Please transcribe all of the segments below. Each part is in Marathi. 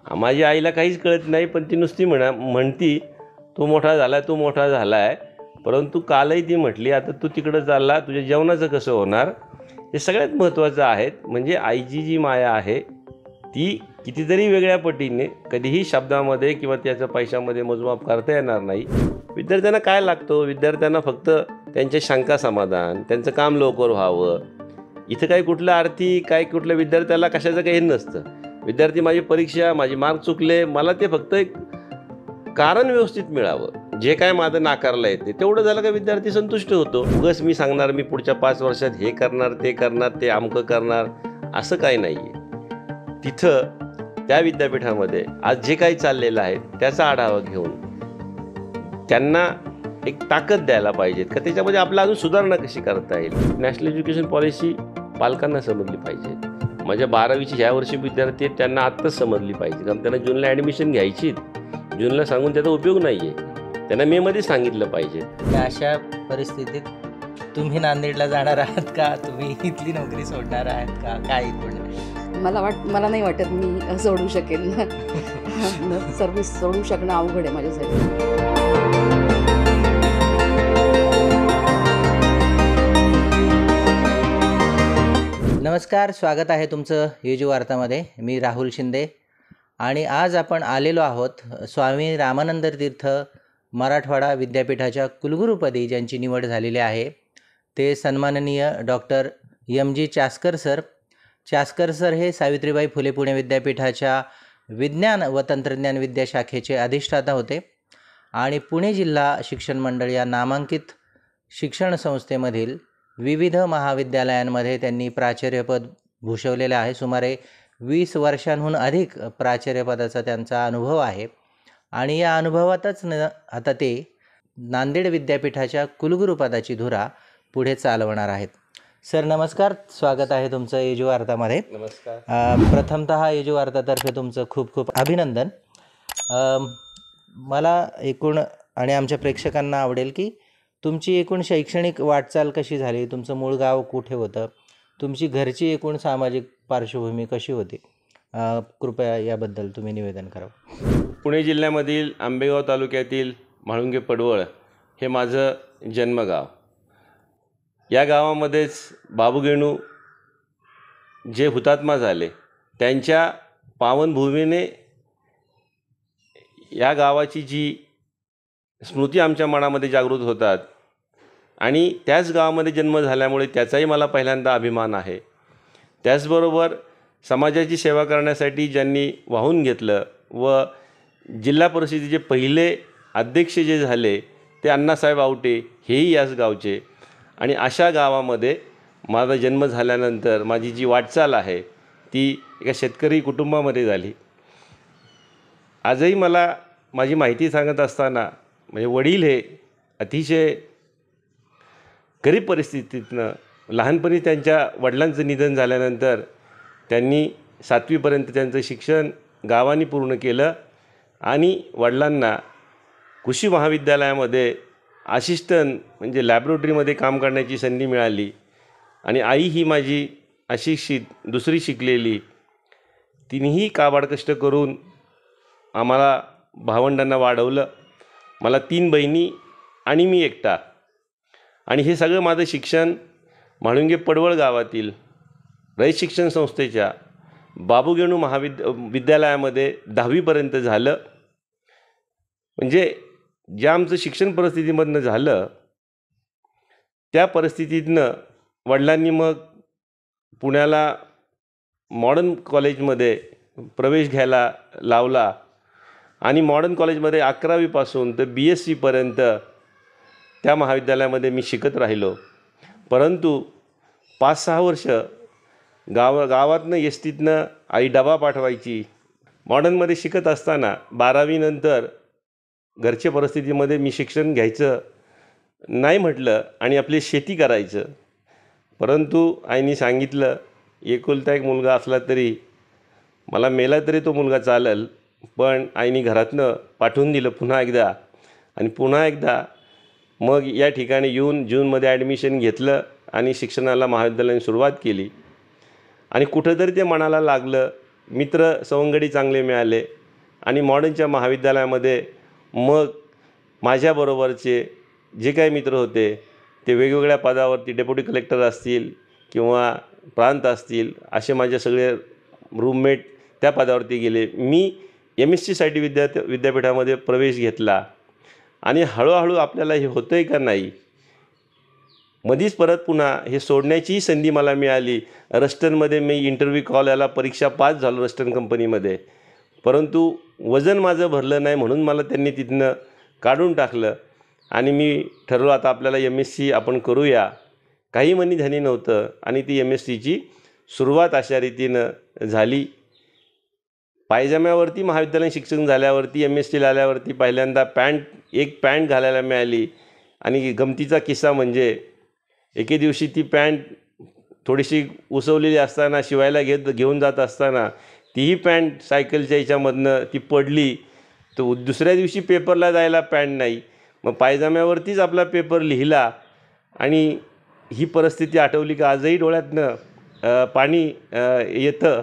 माझ्या आईला काहीच कळत नाही, पण ती नुसती म्हणती तू मोठा झाला आहे, तू मोठा झाला आहे. परंतु कालही ती म्हटली आता तू तिकडं चालला, तुझ्या जेवणाचं कसं होणार. हे सगळ्यात महत्त्वाचं आहे. म्हणजे आईची जी माया आहे ती कितीतरी वेगळ्या पटीने कधीही शब्दामध्ये किंवा त्याच्या पैशामध्ये मोजमाप करता येणार नाही. विद्यार्थ्यांना काय लागतं? विद्यार्थ्यांना फक्त त्यांच्या शंका समाधान, त्यांचं काम लवकर व्हावं. इथं काही कुठलं आर्थिक काय कुठल्या विद्यार्थ्याला कशाचं काही नसतं. विद्यार्थी माझी परीक्षा, माझे मार्क चुकले, मला ते फक्त एक कारण व्यवस्थित मिळावं. जे काय माझं नाकारलं येते तेवढं झालं का विद्यार्थी संतुष्ट होतो. उगाच मी सांगणार मी पुढच्या 5 वर्षात हे करणार, ते अमकं करणार, असं काही नाही आहे. तिथं त्या विद्यापीठामध्ये आज जे काही चाललेलं आहे त्याचा आढावा घेऊन त्यांना एक ताकद द्यायला पाहिजेत का त्याच्यामध्ये आपलं अजून सुधारणा कशी करता येईल. नॅशनल एज्युकेशन पॉलिसी पालकांना समजली पाहिजे. माझ्या 12वीची ह्या वर्षी विद्यार्थी आहेत त्यांना आत्ताच समजली पाहिजे, कारण त्यांना जूनला ॲडमिशन घ्यायची. जूनला सांगून त्याचा उपयोग नाही आहे, त्यांना मेमध्ये सांगितलं पाहिजे. अशा परिस्थितीत तुम्ही नांदेडला जाणार आहात का? तुम्ही इथली नोकरी सोडणार आहात का? काय मला नाही वाटत मी सोडू शकेन. सर्व्हिस सोडू शकणं अवघड आहे माझ्यासाठी. नमस्कार, स्वागत आहे तुमचं युजी वार्तामध्ये. मी राहुल शिंदे आणि आज आपण आलेलो आहोत स्वामी रामानंद तीर्थ मराठवाडा विद्यापीठाच्या कुलगुरूपदी ज्यांची निवड झालेली आहे ते सन्माननीय doctor MG Chaskar sir. Chaskar sir हे सावित्रीबाई फुले पुणे विद्यापीठाच्या विज्ञान व तंत्रज्ञान विद्याशाखेचे अधिष्ठाता होते आणि पुणे जिल्हा शिक्षण मंडळ या नामांकित शिक्षण संस्थेमधील विविध महाविद्यालयांमध्ये त्यांनी प्राचार्यपद भूषवलेलं आहे. सुमारे 20 वर्षांहून अधिक प्राचार्यपदाचा त्यांचा अनुभव आहे आणि या अनुभवातच आता ते नांदेड विद्यापीठाच्या कुलगुरूपदाची धुरा पुढे चालवणार आहेत. सर नमस्कार, स्वागत आहे तुमचं युजी वार्तामध्ये. नमस्कार. प्रथमतः युजी वार्तातर्फे तुमचं खूप खूप अभिनंदन. मला एकूण आणि आमच्या प्रेक्षकांना आवडेल की तुमची एकूण शैक्षणिक वाटचाल कशी झाली, तुमचं मूळ गाव कुठे होतं, तुमची घरची एकूण सामाजिक पार्श्वभूमी कशी होती, कृपया याबद्दल तुम्ही निवेदन करावं. पुणे जिल्ह्यामधील आंबेगाव तालुक्यातील म्हाळुंगे पडवळ हे माझं जन्मगाव. या गावामध्येच बाबूगेणू जे हुतात्मा झाले त्यांच्या पावनभूमीने या गावाची जी स्मृती आमच्या मनामध्ये जागृत होतात आणि त्याच गावामध्ये जन्म झाल्यामुळे त्याचाही मला पहिल्यांदा अभिमान आहे. त्याचबरोबर समाजाची सेवा करण्यासाठी ज्यांनी वाहून घेतलं व जिल्हा परिषदेचे पहिले अध्यक्ष जे झाले ते अण्णासाहेब आवटे हेही याच गावचे. आणि अशा गावामध्ये माझा जन्म झाल्यानंतर माझी जी वाटचाल आहे ती एका शेतकरी कुटुंबामध्ये झाली. आजही मला माझी माहिती सांगत असताना म्हणजे वडील हे अतिशय गरीब परिस्थितीतनं लहानपणी त्यांच्या वडिलांचं निधन झाल्यानंतर त्यांनी 7वीपर्यंत त्यांचं शिक्षण गावाने पूर्ण केलं आणि वडिलांना कृषी महाविद्यालयामध्ये असिस्टंट म्हणजे लॅबोरेटरीमध्ये काम करण्याची संधी मिळाली. आणि आई ही माझी अशिक्षित दुसरी शिकलेली, तिनेही काबाड कष्ट करून आम्हाला भावंडांना वाढवलं. मला 3 बहिणी आणि मी एकटा. आणि हे सगळं माझं शिक्षण म्हाळुंगे पडवळ गावातील रयत शिक्षण संस्थेच्या बाबूगेणू विद्यालयामध्ये 10वीपर्यंत झालं. म्हणजे ज्या आमचं शिक्षण परिस्थितीमधनं झालं त्या परिस्थितीतनं वडिलांनी मग पुण्याला मॉडर्न कॉलेजमध्ये प्रवेश घ्यायला लावला आणि मॉडर्न कॉलेजमध्ये 11वीपासून तर BSc त्या महाविद्यालयामध्ये मी शिकत राहिलो. परंतु 5-6 वर्ष गावातनं एसटीतनं आई डबा पाठवायची. मॉडर्नमध्ये शिकत असताना 12वीनंतर घरच्या परिस्थितीमध्ये मी शिक्षण घ्यायचं नाही म्हटलं आणि आपली शेती करायचं. परंतु आईने सांगितलं एकुलता एक मुलगा असला तरी मला मेला तरी तो मुलगा चालेल, पण आईने घरातनं पाठवून दिलं पुन्हा एकदा. आणि पुन्हा एकदा मग या ठिकाणी येऊन जूनमध्ये ॲडमिशन घेतलं आणि शिक्षणाला महाविद्यालयाने सुरुवात केली. आणि कुठंतरी ते मनाला लागलं मित्र सवंगडी चांगले मिळाले आणि मॉडर्नच्या महाविद्यालयामध्ये मग माझ्याबरोबरचे जे काही मित्र होते ते वेगवेगळ्या पदावरती डेप्युटी कलेक्टर असतील किंवा प्रांत असतील असे माझे सगळे रूममेट त्या पदावरती गेले. मी MSc विद्यापीठामध्ये प्रवेश घेतला आणि हळूहळू आपल्याला हे होतं आहे का नाही, मधीच परत पुन्हा हे सोडण्याचीही संधी मला मिळाली. रस्टनमध्ये मी इंटरव्ह्यू कॉल याला परीक्षा पास झालो रस्टन कंपनीमध्ये, परंतु वजन माझं भरलं नाही म्हणून मला त्यांनी तिथनं काढून टाकलं आणि मी ठरवलं आता आपल्याला MSc आपण करूया. काही मनी ध्यानी नव्हतं आणि ती MScची सुरुवात अशा रीतीनं झाली. पायजाम्यावरती महाविद्यालयीन शिक्षण झाल्यावरती MScला आल्यावरती पहिल्यांदा एक पॅन्ट घालायला मिळाली आणि गमतीचा किस्सा म्हणजे एके दिवशी ती पॅन्ट थोडीशी उसवलेली असताना शिवायला घेऊन जात असताना तीही पॅन्ट सायकलच्या ह्याच्यामधनं ती पडली. तर दुसऱ्या दिवशी पेपरला जायला पॅन्ट नाही, मग पायजाम्यावरतीच आपला पेपर लिहिला आणि ही परिस्थिती आठवली की आजही डोळ्यातनं पाणी येतं.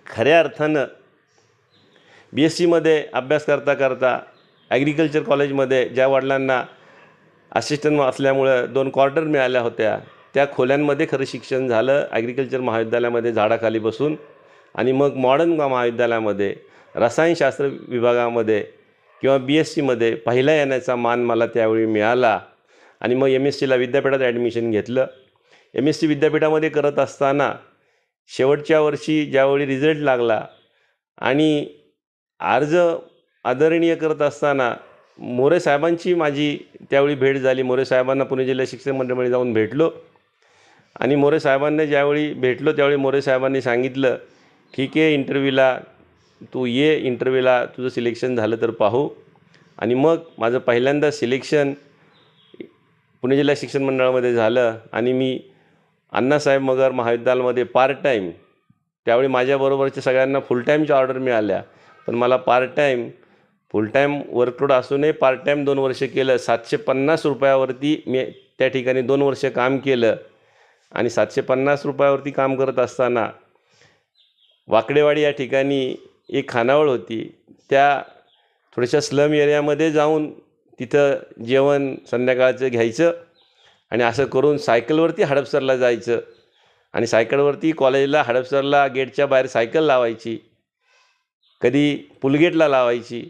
खऱ्या अर्थानं BScमध्ये अभ्यास करता करता ॲग्रिकल्चर कॉलेजमध्ये ज्या वडिलांना असिस्टंट असल्यामुळं 2 क्वार्टर मिळाल्या होत्या त्या खोल्यांमध्ये खरं शिक्षण झालं ॲग्रिकल्चर महाविद्यालयामध्ये झाडाखाली बसून. आणि मग मॉडर्न महाविद्यालयामध्ये रसायनशास्त्र विभागामध्ये किंवा BScमध्ये पहिला येण्याचा मान मला त्यावेळी मिळाला आणि मग MScला विद्यापीठात ॲडमिशन घेतलं. MSc विद्यापीठामध्ये करत असताना शेवटच्या वर्षी ज्यावेळी रिझल्ट लागला आणि अर्ज आदरणीय करत असताना मोरे साहेबांची माझी त्यावेळी भेट झाली. मोरे साहेबांना पुणे जिल्हा शिक्षण मंडळामध्ये जाऊन भेटलो आणि मोरे साहेबांना ज्यावेळी भेटलो त्यावेळी मोरे साहेबांनी सांगितलं, ठीक आहे इंटरव्ह्यूला तू ये, इंटरव्ह्यूला तुझं सिलेक्शन झालं तर पाहू. आणि मग माझं पहिल्यांदा सिलेक्शन पुणे जिल्हा शिक्षण मंडळामध्ये झालं आणि मी अण्णासाहेब मगर महाविद्यालयामध्ये पार्ट टाईम, त्यावेळी माझ्याबरोबरच्या सगळ्यांना फुल टाईमच्या ऑर्डर मिळाल्या, पण मला फुल टाईम वर्कलोड असूनही पार्ट टाईम 2 वर्ष केलं. 750 रुपयावरती मी त्या ठिकाणी 2 वर्ष काम केलं आणि 750 रुपयावरती काम करत असताना वाकडेवाडी या ठिकाणी एक खानावळ होती, त्या थोड्याशा स्लम एरियामध्ये जाऊन तिथं जेवण संध्याकाळचं घ्यायचं आणि असं करून सायकलवरती हडपसरला जायचं आणि सायकलवरती कॉलेजला हडपसरला गेटच्या बाहेर सायकल लावायची, कधी पुलगेटला लावायची,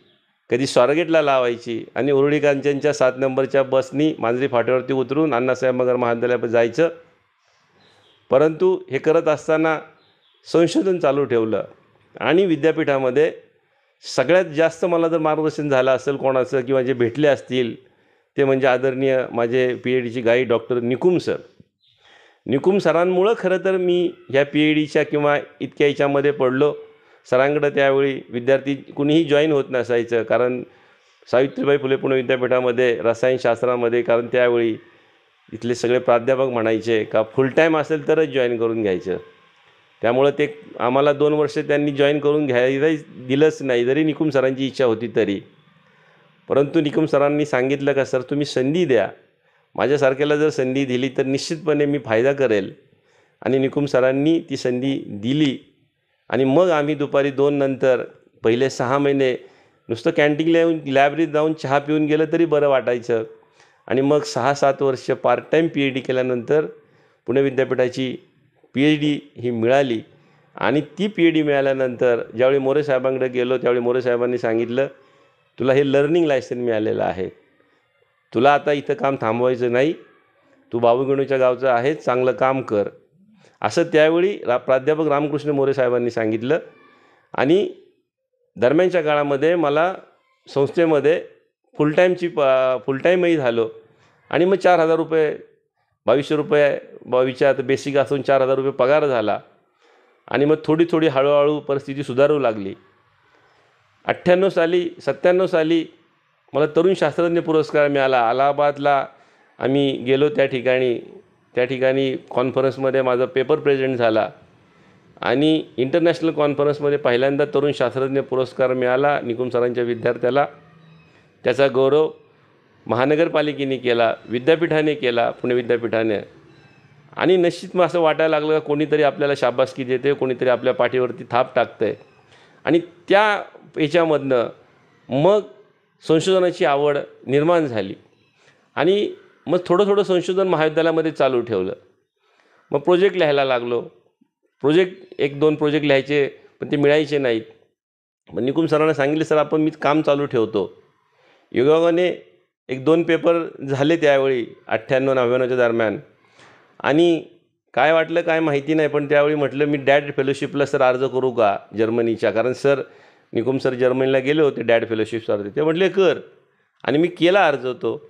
कधी स्वारगेटला लावायची आणि उरुळी कांचनच्या 7 नंबरच्या बसनी मांजरी फाट्यावरती उतरून अण्णासाहेब मगर महाविद्यालयात जायचं. परंतु हे करत असताना संशोधन चालू ठेवलं आणि विद्यापीठामध्ये सगळ्यात जास्त मला जर मार्गदर्शन झालं असेल कोणाचं किंवा जे भेटले असतील ते म्हणजे आदरणीय माझे PhDची guide doctor Nikum sir. Nikum सरांमुळं खरं तर मी ह्या PhDच्या किंवा इतक्या ह्याच्यामध्ये पडलो. सरांकडं त्यावेळी विद्यार्थी कुणीही जॉईन होत नसायचं, कारण सावित्रीबाई फुले पुणे विद्यापीठामध्ये रसायनशास्त्रामध्ये, कारण त्यावेळी इथले सगळे प्राध्यापक म्हणायचे का फुल टाईम असेल तरच जॉईन करून घ्यायचं. त्यामुळं ते आम्हाला 2 वर्ष त्यांनी जॉईन करून घ्यायला दिलंच नाही, जरी निकुम सरांची इच्छा होती तरी. परंतु निकुम सरांनी सांगितलं का सर तुम्ही संधी द्या, माझ्यासारख्याला जर संधी दिली तर निश्चितपणे मी फायदा करेल. आणि निकुम सरांनी ती संधी दिली आणि मग आम्ही दुपारी 2 नंतर पहिले 6 महिने नुसतं कॅन्टीनला येऊन लायब्ररीत जाऊन चहा पिऊन गेलं तरी बरं वाटायचं. आणि मग 6-7 वर्ष पार्ट टाईम PhD केल्यानंतर पुणे विद्यापीठाची PhD ही मिळाली. आणि ती PhD मिळाल्यानंतर ज्यावेळी मोरे साहेबांकडे गेलो त्यावेळी मोरे साहेबांनी सांगितलं, तुला हे लर्निंग लायसन मिळालेलं आहे, तुला आता इथं काम थांबवायचं नाही, तू बाबूगणूच्या गावचं आहे, चांगलं काम कर, असं त्यावेळी प्राध्यापक रामकृष्ण मोरे साहेबांनी सांगितलं. आणि दरम्यानच्या काळामध्ये मला संस्थेमध्ये फुल टाईमही झालो आणि मग 4,000 रुपये 2200 रुपये 22च्या आता बेसिक असून 4,000 रुपये पगार झाला. आणि मग थोडी हळूहळू परिस्थिती सुधारू लागली. 97 साली मला तरुण शास्त्रज्ञ पुरस्कार मिळाला. अलाहाबादला आम्ही गेलो, त्या ठिकाणी कॉन्फरन्समध्ये माझा पेपर प्रेझेंट झाला आणि इंटरनॅशनल कॉन्फरन्समध्ये पहिल्यांदा तरुण शास्त्रज्ञ पुरस्कार मिळाला निकुम सरांच्या विद्यार्थ्याला. त्याचा गौरव महानगरपालिकेने केला, विद्यापीठाने केला, पुणे विद्यापीठाने. आणि निश्चित मग असं वाटायला लागलं का कोणीतरी आपल्याला शाबासकी देते, कोणीतरी आपल्या पाठीवरती थाप टाकतं आहे. आणि त्या याच्यामधनं मग संशोधनाची आवड निर्माण झाली आणि मग थोडं थोडं संशोधन महाविद्यालयामध्ये चालू ठेवलं. मग प्रोजेक्ट लिहायला लागलो. प्रोजेक्ट 1-2 प्रोजेक्ट लिहायचे, पण ते मिळायचे नाहीत. मग निकुम सरांना सांगितले, सर आपण मी काम चालू ठेवतो. योगायोगाने 1-2 पेपर झाले त्यावेळी 98-99च्या दरम्यान. आणि काय वाटलं काय माहिती नाही, पण त्यावेळी म्हटलं मी डॅड फेलोशिपला सर अर्ज करू का जर्मनीच्या, कारण सर निकुम सर जर्मनीला गेले होते डॅड फेलोशिपसाठी. ते म्हटले कर. आणि मी केला अर्ज तो,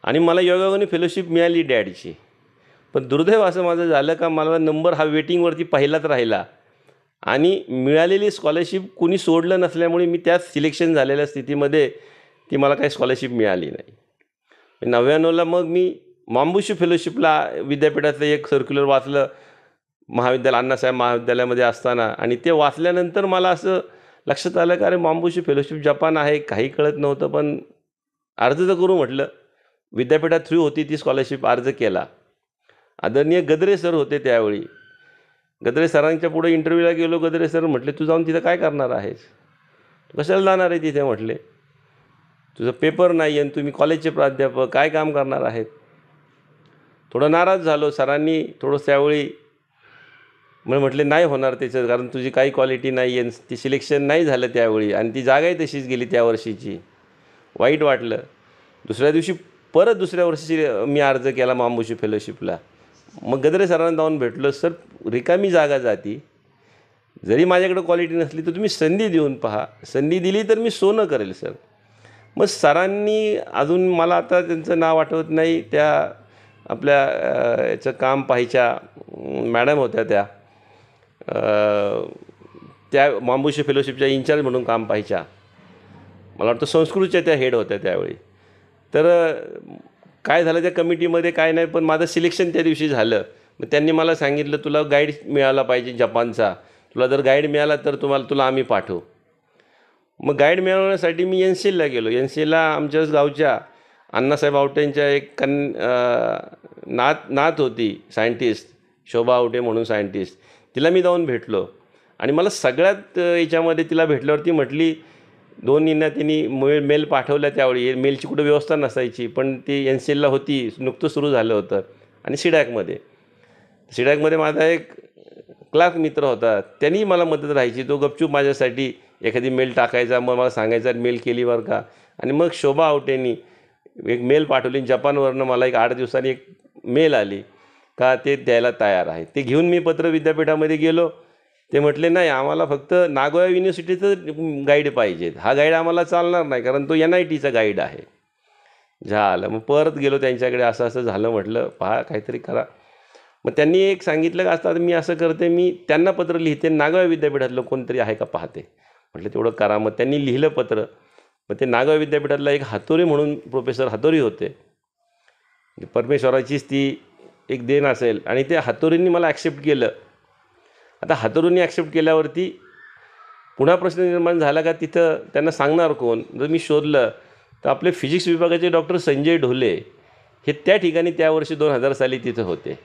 आणि मला योगायोगाने फेलोशिप मिळाली डॅडची. पण दुर्दैव असं माझं झालं का मला नंबर हा वेटिंगवरती पहिलाच राहिला आणि मिळालेली स्कॉलरशिप कुणी सोडलं नसल्यामुळे मी त्याच सिलेक्शन झालेल्या स्थितीमध्ये ती मला काही स्कॉलरशिप मिळाली नाही. 99ला मग मी मांबुशी फेलोशिपला विद्यापीठाचं एक सर्क्युलर वाचलं अण्णासाहेब महाविद्यालयामध्ये असताना. आणि ते वाचल्यानंतर मला असं लक्षात आलं का अरे मांबुशी फेलोशिप जपान आहे, काही कळत नव्हतं, पण अर्ज तर करू म्हटलं. विद्यापीठात थ्रू होती ती स्कॉलरशिप, अर्ज केला. आदरणीय गद्रे सर होते त्यावेळी. गद्रे सरांच्या पुढे इंटरव्ह्यूला गेलो. गद्रे सर म्हटले तू जाऊन तिथं काय करणार आहेस, तू कशाला जाणार आहे तिथे, म्हटले तुझं पेपर नाही आणि तुम्ही कॉलेजचे प्राध्यापक काय काम करणार आहेत. थोडं नाराज झालो. सरांनी थोडं त्यावेळी म्हटले नाही होणार त्याचं, कारण तुझी काही क्वालिटी नाही आहे, ती सिलेक्शन नाही झालं त्यावेळी आणि ती जागाही तशीच गेली त्या वर्षीची. वाईट वाटलं. दुसऱ्या दिवशी परत दुसऱ्या वर्षी मी अर्ज केला मांबुशी फेलोशिपला. मग गद्रे सरांना जाऊन भेटलो. सर रिकामी जागा जाती, जरी माझ्याकडे क्वालिटी नसली तर तुम्ही संधी देऊन पहा, संधी दिली तर मी सोनं करेल सर. मग सरांनी अजून मला आता त्यांचं नाव आठवत नाही, त्या आपल्या याचं काम पाहायच्या मॅडम होत्या त्या मांबुशी फेलोशिपच्या इन्चार्ज म्हणून काम पाहायच्या. मला वाटतं संस्कृतच्या त्या हेड होत्या त्यावेळी. तर काय झालं त्या कमिटीमध्ये काय नाही, पण माझं सिलेक्शन त्या दिवशी झालं. मग त्यांनी मला सांगितलं तुला गाईड मिळाला पाहिजे जपानचा, तुला जर गाईड मिळाला तर तुला आम्ही पाठवू. मग गाईड मिळवण्यासाठी मी NCLला गेलो. NCLला आमच्याच गावच्या अण्णासाहेब आवटेंच्या एक नात होती सायंटिस्ट, शोभा आवटे म्हणून सायंटिस्ट. तिला मी जाऊन भेटलो आणि मला सगळ्यात याच्यामध्ये तिला भेटल्यावरती म्हटली, 2 महिन्यात तिने मेल पाठवल्या. त्यावेळी मेलची कुठं व्यवस्था नसायची, पण ती NCLला होती, नुकतं सुरू झालं होतं. आणि सिडॅकमध्ये माझा एक क्लास मित्र होता, त्यांनी मला मदत राहायची. तो गपचूप माझ्यासाठी एखादी मेल टाकायचा, मग मला सांगायचा मेल केली बरं का. आणि मग शोभा आवटेंनी एक मेल पाठवली जपानवरनं. मला एक 8 दिवसांनी एक मेल आली का ते द्यायला तयार आहे. ते घेऊन मी पत्र विद्यापीठामध्ये गेलो. ते म्हटले नाही, आम्हाला फक्त नागोया युनिव्हर्सिटीचं गाईड पाहिजे, हा गाईड आम्हाला चालणार नाही, कारण तो NITचा गाईड आहे. झालं. मग परत गेलो त्यांच्याकडे. असं असं झालं. म्हटलं पहा काहीतरी करा. मग त्यांनी एक सांगितलं का असं मी असं करते, मी त्यांना पत्र लिहिते, नागोया विद्यापीठातलं कोणतरी आहे का पाहते. म्हटलं तेवढं करा. मग त्यांनी लिहिलं पत्र. मग ते नागोया विद्यापीठातला एक हातोरी म्हणून प्रोफेसर हातोरी होते. परमेश्वराचीच ती एक देण असेल. आणि ते हातोरींनी मला ॲक्सेप्ट केलं. आता हातोरींनी ॲक्सेप्ट केल्यावरती पुन्हा प्रश्न निर्माण झाला का तिथं त्यांना सांगणार कोण. जर मी शोधलं तर आपले फिजिक्स विभागाचे डॉक्टर संजय ढोले हे त्या ठिकाणी त्या वर्षी 2000 साली तिथं होते.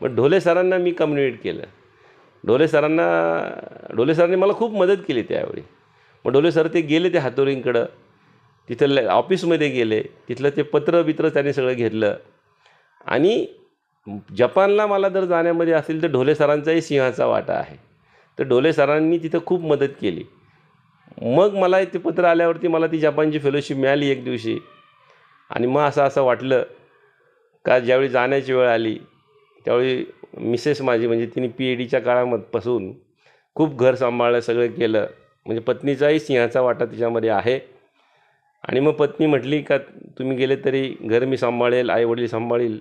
मग ढोले सरांना मी कम्युनिकेट केलं. ढोले सरांनी मला खूप मदत केली त्यावेळी. मग ढोले सर ते गेले त्या हातोरींकडं, तिथं ऑफिसमध्ये गेले, तिथलं ते पत्र त्यांनी सगळं घेतलं. आणि जपानला मला जर जाण्यामध्ये असेल तर ढोले सरांचाही सिंहाचा वाटा आहे. तर ढोले सरांनी तिथं खूप मदत केली. मग मला ते पत्र आल्यावरती मला ती जपानची फेलोशिप मिळाली एक दिवशी. आणि मग असं वाटलं का ज्यावेळी जाण्याची वेळ आली त्यावेळी मिसेस माझी म्हणजे तिने PhDच्या काळापासून खूप घर सांभाळलं, सगळं केलं. म्हणजे पत्नीचाही सिंहाचा वाटा तिच्यामध्ये आहे. आणि मग पत्नी म्हटली का तुम्ही गेले तरी घर मी सांभाळेल, आईवडील सांभाळील.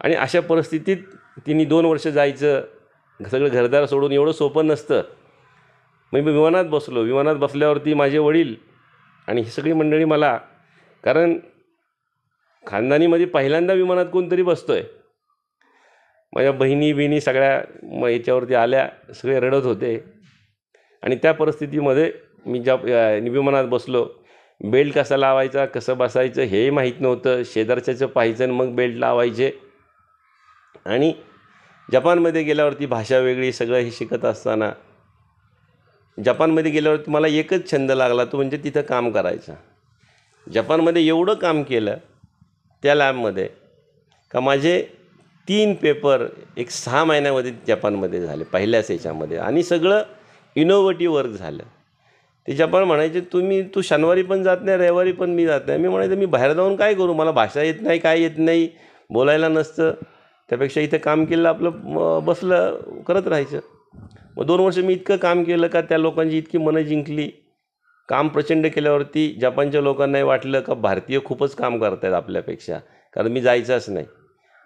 आणि अशा परिस्थितीत तिने 2 वर्ष जायचं, सगळं घरदार सोडून एवढं सोपं नसतं. मग मी विमानात बसलो. विमानात बसल्यावरती माझे वडील आणि ही सगळी मंडळी मला, कारण खानदानीमध्ये पहिल्यांदा विमानात कोणतरी बसतो आहे. माझ्या बहिणी सगळ्या मग याच्यावरती आल्या, सगळे रडत होते. आणि त्या परिस्थितीमध्ये मी विमानात बसलो. बेल्ट कसा लावायचा, कसं बसायचं हेही माहीत नव्हतं. शेजारच्याचं पाहायचं आणि मग बेल्ट लावायचे. आणि जपानमध्ये गेल्यावरती भाषा वेगळी, सगळं हे शिकत असताना जपानमध्ये गेल्यावरती मला एकच छंद लागला, तो म्हणजे तिथं काम करायचा. जपानमध्ये एवढं काम केलं त्या लॅबमध्ये का माझे 3 पेपर एक 6 महिन्यामध्ये जपानमध्ये झाले पहिल्याच याच्यामध्ये, आणि सगळं इनोव्हेटिव्ह वर्क झालं. ते जपान म्हणायचे तू शनिवारी पण जात नाही, रविवारी पण मी जात नाही. मी म्हणायचं मी बाहेर जाऊन काय करू, मला भाषा येत नाही, काय येत नाही, बोलायला नसतं, त्यापेक्षा इथं काम केलं आपलं बसलं करत राहायचं. मग 2 वर्ष मी इतकं काम केलं का त्या लोकांची इतकी मनं जिंकली. काम प्रचंड केल्यावरती जपानच्या लोकांनाही वाटलं का भारतीय खूपच काम करत आहेत आपल्यापेक्षा, कारण मी जायचंच नाही.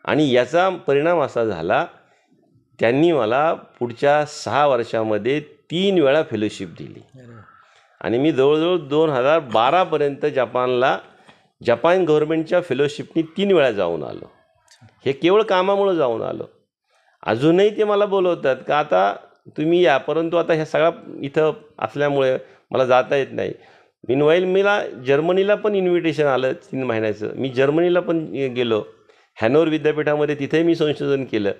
आणि याचा परिणाम असा झाला, त्यांनी मला पुढच्या 6 वर्षामध्ये 3 वेळा फेलोशिप दिली. आणि मी जवळजवळ 2012पर्यंत जपान गव्हर्नमेंटच्या फेलोशिपनी 3 वेळा जाऊन आलो. हे केवळ कामामुळं जाऊन आलो. अजूनही ते मला बोलवतात का आता तुम्ही या, परंतु आता ह्या सगळा इथं असल्यामुळे मला जाता येत नाही. मीनवाईल मला जर्मनीला पण इन्व्हिटेशन आलं 3 महिन्याचं. मी जर्मनीला पण गेलो, हॅनोवर विद्यापीठामध्ये, तिथेही मी संशोधन केलं,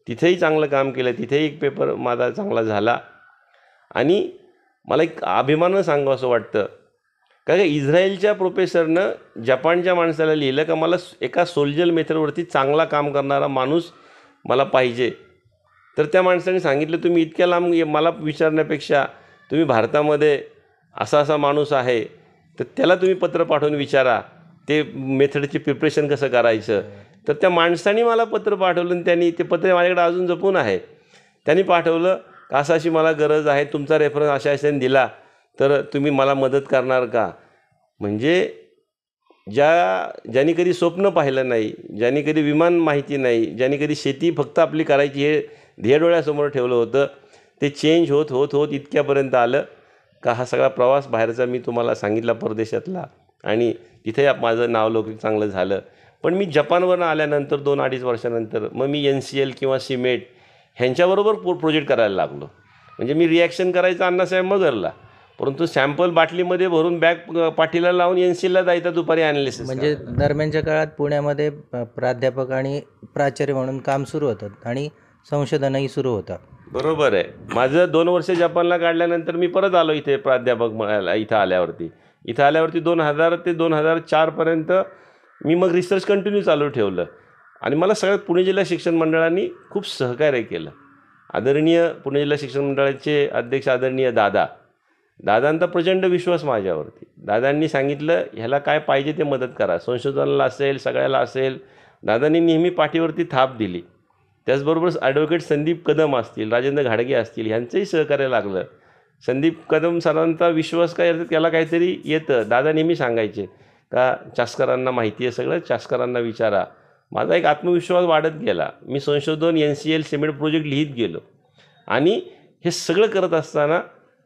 तिथेही चांगलं काम केलं, तिथेही एक पेपर माझा चांगला झाला. आणि मला एक अभिमानानं सांगावं असं वाटतं कारण इस्रायलच्या प्रोफेसरनं जपानच्या माणसाला लिहिलं का मला एका सोल्जर मेथडवरती चांगला काम करणारा माणूस मला पाहिजे. तर त्या माणसाने सांगितलं तुम्ही इतक्या लांब मला विचारण्यापेक्षा तुम्ही भारतामध्ये असा माणूस आहे तर त्याला तुम्ही पत्र पाठवून विचारा ते मेथडचे प्रिपरेशन कसं करायचं. तर त्या माणसाने मला पत्र पाठवलं आणि त्यांनी ते पत्र माझ्याकडे अजून जपून आहे. त्यांनी पाठवलं का अशी मला गरज आहे, तुमचा रेफरन्स अशाने दिला तर तुम्ही मला मदत करणार का. म्हणजे ज्यांनी कधी स्वप्न पाहिलं नाही, ज्यांनी कधी विमान माहिती नाही, ज्यांनी कधी शेती फक्त आपली करायची हे ध्येय डोळ्यासमोर ठेवलं होतं, ते चेंज होत इतक्यापर्यंत आलं का हा सगळा प्रवास बाहेरचा मी तुम्हाला सांगितला परदेशातला, आणि तिथे माझं नावलौकिक चांगलं झालं. पण मी जपानवरून आल्यानंतर 2-2.5 वर्षानंतर मग मी NCL किंवा सिमेट ह्यांच्याबरोबर प्रोजेक्ट करायला लागलो. म्हणजे मी रिॲक्शन करायचं अण्णासाहेब मगरला, परंतु सॅम्पल बाटलीमध्ये भरून बॅग पाठीला लावून NCLला जायचं दुपारी ॲनालिसिस. म्हणजे दरम्यानच्या काळात पुण्यामध्ये प्राध्यापक आणि प्राचार्य म्हणून काम सुरू होतं आणि संशोधनही सुरू होतं. बरोबर आहे. माझं 2 वर्ष जपानला काढल्यानंतर मी परत आलो इथे प्राध्यापक इथं आल्यावरती 2000 ते 2004पर्यंत मी मग रिसर्च कंटिन्यू चालू ठेवलं. आणि मला सगळ्यात पुणे जिल्हा शिक्षण मंडळाने खूप सहकार्य केलं. आदरणीय पुणे जिल्हा शिक्षण मंडळाचे अध्यक्ष आदरणीय दादांचा प्रचंड विश्वास माझ्यावरती. दादांनी सांगितलं ह्याला काय पाहिजे ते मदत करा, संशोधनाला असेल, सगळ्याला असेल. दादांनी नेहमी पाठीवरती थाप दिली. त्याचबरोबर ॲडव्होकेट संदीप कदम असतील, राजेंद्र घाडगे असतील, ह्यांचंही सहकार्य लागलं. संदीप कदम सरांचा विश्वास काय त्याला काहीतरी येतं. दादा नेहमी सांगायचे का चास्करांना माहिती आहे सगळं, चास्करांना विचारा. माझा एक आत्मविश्वास वाढत गेला. मी संशोधन NCL सिमेंट प्रोजेक्ट लिहित गेलो. आणि हे सगळं करत असताना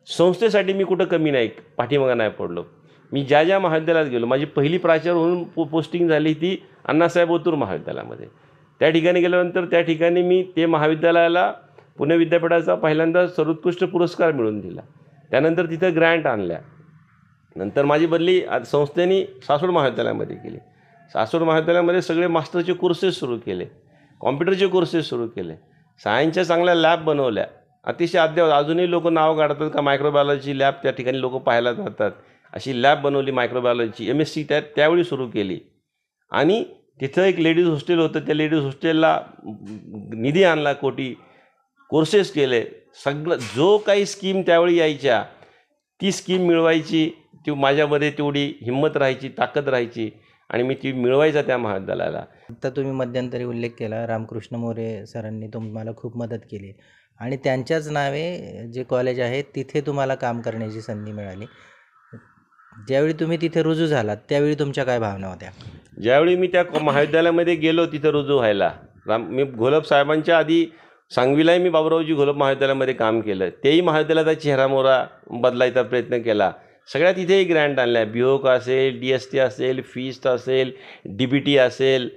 संस्थेसाठी मी कुठं कमी नाही, पाठीमागं नाही पडलो. मी ज्या महाविद्यालयात गेलो, माझी पहिली प्राचार्य म्हणून पोस्टिंग झाली ती अण्णासाहेब ओतूर महाविद्यालयामध्ये. त्या ठिकाणी गेल्यानंतर त्या ठिकाणी मी ते महाविद्यालयाला पुणे विद्यापीठाचा पहिल्यांदा सर्वोत्कृष्ट पुरस्कार मिळवून दिला. त्यानंतर तिथं ग्रँट आणल्या. नंतर माझी बदली संस्थेने सासवड महाविद्यालयामध्ये केली. सासवड महाविद्यालयामध्ये सगळे मास्टरचे कोर्सेस सुरू केले, कॉम्प्युटरचे कोर्सेस सुरू केले, सायन्सच्या चांगल्या लॅब बनवल्या. अतिशय अद्यावत अजूनही लोक नाव काढतात का मायक्रोबायोलॉजी लॅब त्या ठिकाणी लोक पाहायला जातात. अशी लॅब बनवली मायक्रोबायोलॉजी. MSc त्यावेळी सुरू केली. आणि तिथं एक लेडीज हॉस्टेल होतं, त्या लेडीज हॉस्टेलला निधी आणला कोटी, कोर्सेस केले. सगळं जो काही स्कीम त्यावेळी यायच्या ती स्कीम मिळवायची, ती माझ्यामध्ये तेवढी हिंमत राहायची, ताकद राहायची, आणि मी ती मिळवायचा त्या महाविद्यालयाला. आता तुम्ही मध्यंतरी उल्लेख केला रामकृष्ण मोरे सरांनी तुम्हाला खूप मदत केली आणि त्यांच्याच नावे जे कॉलेज आहे तिथे तुम्हाला काम करण्याची संधी मिळाली. ज्यावेळी तुम्ही तिथे रुजू झालात त्यावेळी तुमच्या काय भावना होत्या? ज्यावेळी मी त्या महाविद्यालयामध्ये गेलो तिथं रुजू व्हायला, मी घोलप साहेबांच्या आधी सांगवीलाही मी बाबुरावजी घोलप महाविद्यालयामध्ये काम केलं. तेही महाविद्यालयाचा चेहरामोहरा बदलायचा प्रयत्न केला. सगळ्या तिथेही ग्रँट आणल्या. BOK असेल, DST असेल, FIST असेल, DBT असेल.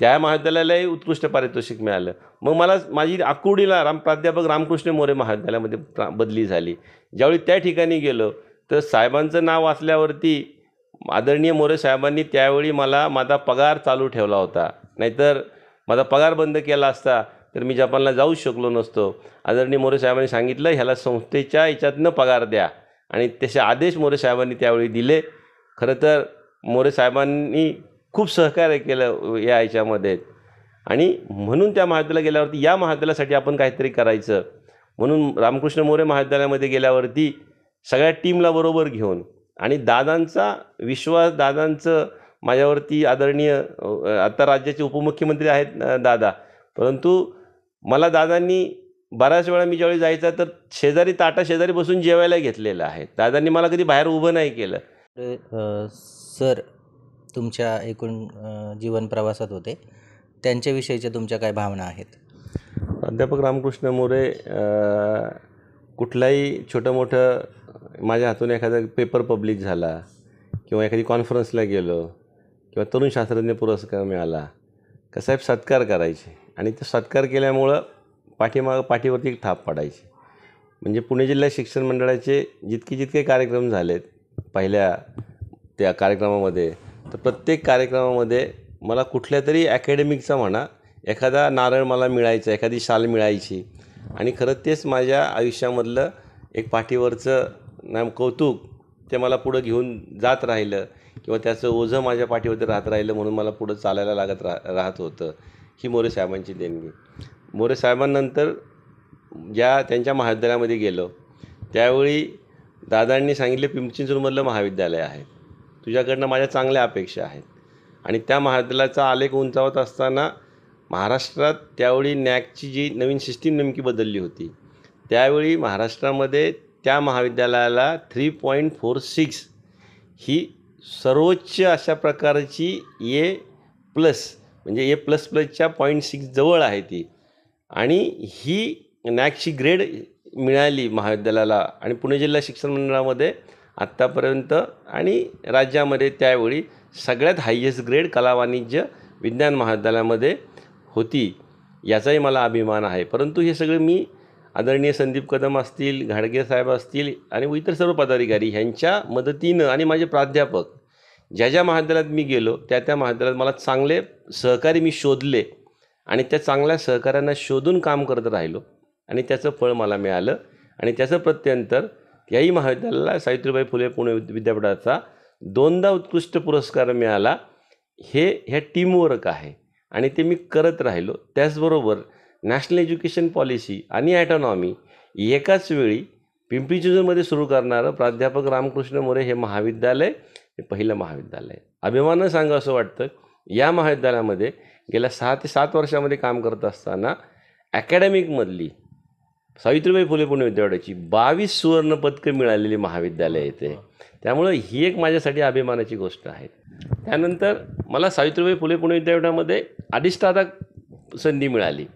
त्या महाविद्यालयालाही उत्कृष्ट पारितोषिक मिळालं. मग मला माझी आकुर्डीला प्राध्यापक रामकृष्ण मोरे महाविद्यालयामध्ये बदली झाली. ज्यावेळी त्या ठिकाणी गेलो तर साहेबांचं नाव वाचल्यावरती आदरणीय मोरे साहेबांनी त्यावेळी मला माझा पगार चालू ठेवला होता. नाहीतर माझा पगार बंद केला असता तर मी जपानला जाऊच शकलो नसतो. आदरणीय मोरे साहेबांनी सांगितलं ह्याला संस्थेच्या याच्यातनं पगार द्या आणि तसे आदेश मोरे साहेबांनी त्यावेळी दिले. खरं तर मोरे साहेबांनी खूप सहकार्य केलं या याच्यामध्ये आणि म्हणून त्या महाविद्यालयात गेल्यावरती या महाविद्यालयासाठी आपण काहीतरी करायचं म्हणून रामकृष्ण मोरे महाविद्यालयामध्ये गेल्यावरती सगळ्या टीमला बरोबर घेऊन आणि दादांचा विश्वास, दादांचं माझ्यावरती आदरणीय आता राज्याचे उपमुख्यमंत्री आहेत दादा, परंतु मला दादांनी बऱ्याच वेळा मी ज्यावेळी जायचा तर शेजारी ताटाशेजारी बसून जेवायला घेतलेलं आहे. दादांनी मला कधी बाहेर उभं नाही केलं. सर तुमच्या एकूण जीवन प्रवासात होते, त्यांच्याविषयीच्या तुमच्या काय भावना आहेत? प्राध्यापक रामकृष्ण मोरे कुठलाही छोटं मोठं माझ्या हातून एखादा पेपर पब्लिक झाला किंवा एखादी कॉन्फरन्सला गेलो किंवा तरुण शास्त्रज्ञ पुरस्कार मिळाला का साहेब सत्कार करायचे आणि ते सत्कार केल्यामुळं पाठीवरती एक थाप पडायची. म्हणजे पुणे जिल्हा शिक्षण मंडळाचे जितके कार्यक्रम झालेत पहिल्या त्या कार्यक्रमामध्ये तर प्रत्येक कार्यक्रमामध्ये मला कुठल्या तरी अकॅडमिकचा म्हणा एखादा नारळ मला मिळायचा, एखादी शाल मिळायची आणि खरं तेच माझ्या आयुष्यामधलं एक पाठीवरचं कौतुक ते मला पुढं घेऊन जात राहिलं किंवा त्याचं ओझं माझ्या पाठीवरती राहत राहिलं म्हणून मला पुढं चालायला लागत राहत होतं. ही मोरे साहेबांची देणगी. मोरे साहेबांनंतर ज्या त्यांच्या महाविद्यालयामध्ये गेलो त्यावेळी दादांनी सांगितले पिंपरी चिंचवडमधलं महाविद्यालय आहे, तुझ्याकडनं माझ्या चांगल्या अपेक्षा आहेत आणि त्या महाविद्यालयाचा आलेख उंचावत असताना महाराष्ट्रात त्यावेळी नॅकची जी नवीन सिस्टीम नेमकी बदलली होती त्यावेळी महाराष्ट्रामध्ये त्या महाविद्यालयाला 3.46 ही सर्वोच्च अशा प्रकारची A+ म्हणजे A++च्या 0.6 जवळ आहे ती आणि ही नॅकची ग्रेड मिळाली महाविद्यालयाला आणि पुणे जिल्हा शिक्षण मंडळामध्ये आत्तापर्यंत आणि राज्यामध्ये त्यावेळी सगळ्यात हायेस्ट ग्रेड कला वाणिज्य विज्ञान महाविद्यालयामध्ये होती. याचाही मला अभिमान आहे. परंतु हे सगळं मी आदरणीय संदीप कदम असतील, घाडगे साहेब असतील आणि इतर सर्व पदाधिकारी ह्यांच्या मदतीनं आणि माझे प्राध्यापक ज्या महाविद्यालयात मी गेलो त्या महाविद्यालयात मला चांगले सहकारी मी शोधले आणि त्या चांगल्या सहकाऱ्यांना शोधून काम करत राहिलो आणि त्याचं फळ मला मिळालं आणि त्याचं प्रत्यंतर याही महाविद्यालयाला सावित्रीबाई फुले पुणे विद्यापीठाचा 2दा उत्कृष्ट पुरस्कार मिळाला. ह्या टीमवर्क आहे आणि ते मी करत राहिलो. त्याचबरोबर नॅशनल एज्युकेशन पॉलिसी आणि ॲटॉनॉमी एकाच वेळी पिंपरी चिंचवडमध्ये सुरू करणारं प्राध्यापक रामकृष्ण मोरे हे महाविद्यालय हे पहिलं महाविद्यालय. अभिमानानं सांगा असं वाटतं या महाविद्यालयामध्ये गेल्या 6 ते 7 वर्षामध्ये काम करत असताना ॲकॅडमिकमधली सावित्रीबाई फुले पुणे विद्यापीठाची 22 सुवर्णपदकं मिळालेली महाविद्यालय येते. त्यामुळं ही एक माझ्यासाठी अभिमानाची गोष्ट आहे. त्यानंतर मला सावित्रीबाई फुले पुणे विद्यापीठामध्ये अधिष्ठाता संधी मिळाली.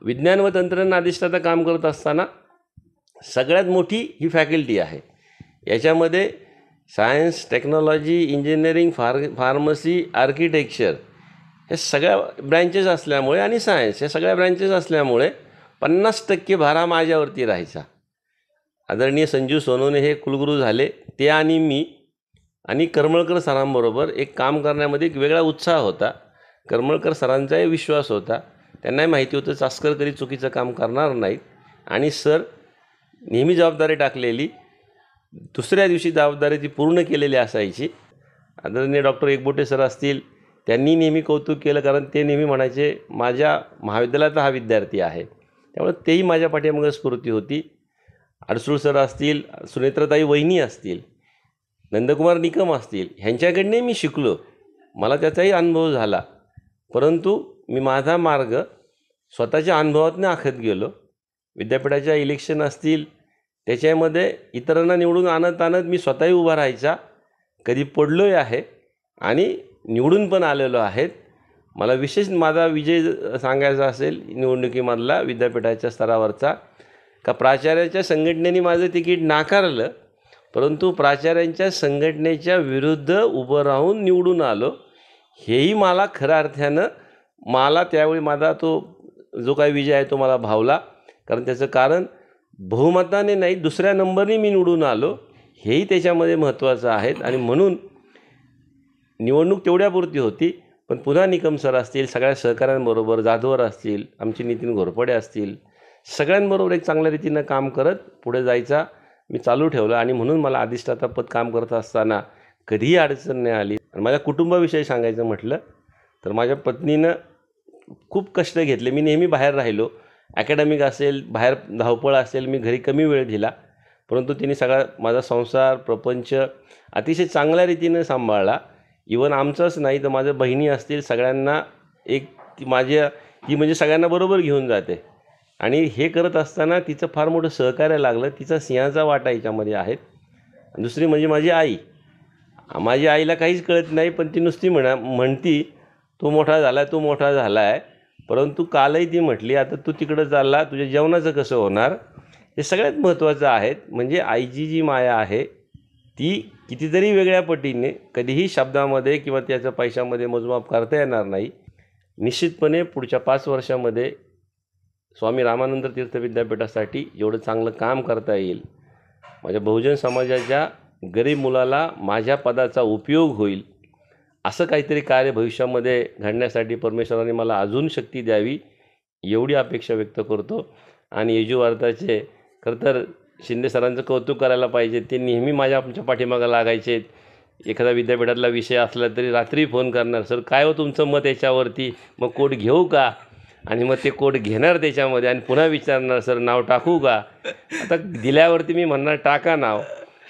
विज्ञान व तंत्रज्ञान अधिष्ठाता काम करत असताना सगळ्यात मोठी ही फॅकल्टी आहे. याच्यामध्ये science, technology, engineering, pharmacy, architecture हे सगळ्या ब्रँचेस असल्यामुळे आणि सायन्स या सगळ्या ब्रँचेस असल्यामुळे 50% भारा माझ्यावरती राहायचा. आदरणीय संजीव सोनवणे हे कुलगुरू झाले, ते आणि मी आणि करमळकर सरांबरोबर एक काम करण्यामध्ये एक वेगळा उत्साह होता. करमळकर सरांचाही विश्वास होता, त्यांनाही माहिती होतं चास्कर कधी चुकीचं काम करणार नाहीत आणि सर नेहमी जबाबदारी टाकलेली दुसऱ्या दिवशी जबाबदारी ती पूर्ण केलेली असायची. आदरणीय डॉक्टर एकबोटे सर असतील, त्यांनी नेहमी कौतुक केलं कारण ते नेहमी म्हणायचे माझ्या महाविद्यालयाचा हा विद्यार्थी आहे. त्यामुळे तेही माझ्या पाठीमागे स्फूर्ती होती. अडसूळ सर असतील, सुनेत्रताई वहिनी असतील, नंदकुमार निकम असतील, ह्यांच्याकडने मी शिकलो, मला त्याचाही अनुभव झाला. परंतु मी माझा मार्ग स्वतःच्या अनुभवातून आखत गेलो. विद्यापीठाच्या इलेक्शन असतील त्याच्यामध्ये इतरांना निवडून आणत मी स्वतःही उभा राहायचा. कधी पडलोही आहे आणि निवडून पण आलेलो आहेत. मला विशेष माझा विजय सांगायचा असेल निवडणुकीमधला विद्यापीठाच्या स्तरावरचा का प्राचार्याच्या संघटनेने माझं तिकीट नाकारलं, परंतु प्राचार्यांच्या संघटनेच्या विरुद्ध उभं राहून निवडून आलो. हेही मला खऱ्या अर्थानं मला त्यावेळी माझा तो जो काही विजय आहे तो मला भावला. कारण त्याचं कारण बहुमताने नाही दुसऱ्या नंबरने मी निवडून आलो, हेही त्याच्यामध्ये महत्त्वाचं आहे. आणि म्हणून निवडणूक तेवढ्यापुरती होती, पण पुन्हा निकम सर असतील, सगळ्या सहकाऱ्यांबरोबर जाधवर असतील, आमचे नितीन घोरपडे असतील, सगळ्यांबरोबर एक चांगल्या रीतीनं काम करत पुढे जायचा मी चालू ठेवलं. आणि म्हणून मला अधिष्ठातापद काम करत असताना कधीही अडचण नाही आली. आणि माझ्या कुटुंबाविषयी सांगायचं म्हटलं तर माझ्या पत्नीनं खूप कष्ट घेतले. मी नेहमी बाहेर राहिलो, ॲकॅडमिक असेल, बाहेर धावपळ असेल, मी घरी कमी वेळ दिला, परंतु तिने सगळा माझा संसार प्रपंच अतिशय चांगल्या रीतीनं सांभाळला. इवन आमचंच नाही तर माझ्या बहिणी असतील, सगळ्यांना एक ती म्हणजे सगळ्यांना बरोबर घेऊन जाते. आणि हे करत असताना तिचं फार मोठं सहकार्य लागलं. तिचा सिंहाचा वाटा याच्यामध्ये आहे. दुसरी म्हणजे माझी आई. माझ्या आईला काहीच कळत नाही, पण ती नुसती म्हणती तू मोठा झाला आहे, तू मोठा झाला आहे. परंतु कालही ती म्हटली आता तू तिकडं चालला, तुझ्या जेवणाचं कसं होणार. हे सगळ्यात महत्त्वाचं आहे. म्हणजे आईची जी माया आहे ती कितीतरी वेगळ्या पटीने कधीही शब्दामध्ये किंवा त्याच्या पैशामध्ये मोजमाप करता येणार नाही. निश्चितपणे पुढच्या 5 वर्षामध्ये स्वामी रामानंद तीर्थ विद्यापीठासाठी जेवढं चांगलं काम करता येईल, माझ्या बहुजन समाजाच्या गरीब मुलाला माझ्या पदाचा उपयोग होईल, असं काहीतरी कार्य भविष्यामध्ये घडण्यासाठी परमेश्वराने मला अजून शक्ती द्यावी एवढी अपेक्षा व्यक्त करतो. आणि येजू वार्ताचे खरं तर शिंदे सरांचं कौतुक करायला पाहिजे. ते नेहमी आमच्या पाठीमागं लागायचे. एखादा विद्यापीठातला विषय असला तरी रात्री फोन करणार, सर काय हो तुमचं मत याच्यावरती, मग कोड घेऊ का. आणि मग ते कोड घेणार त्याच्यामध्ये आणि पुन्हा विचारणार, सर नाव टाकू का. आता दिल्यावरती मी म्हणणार टाका नाव.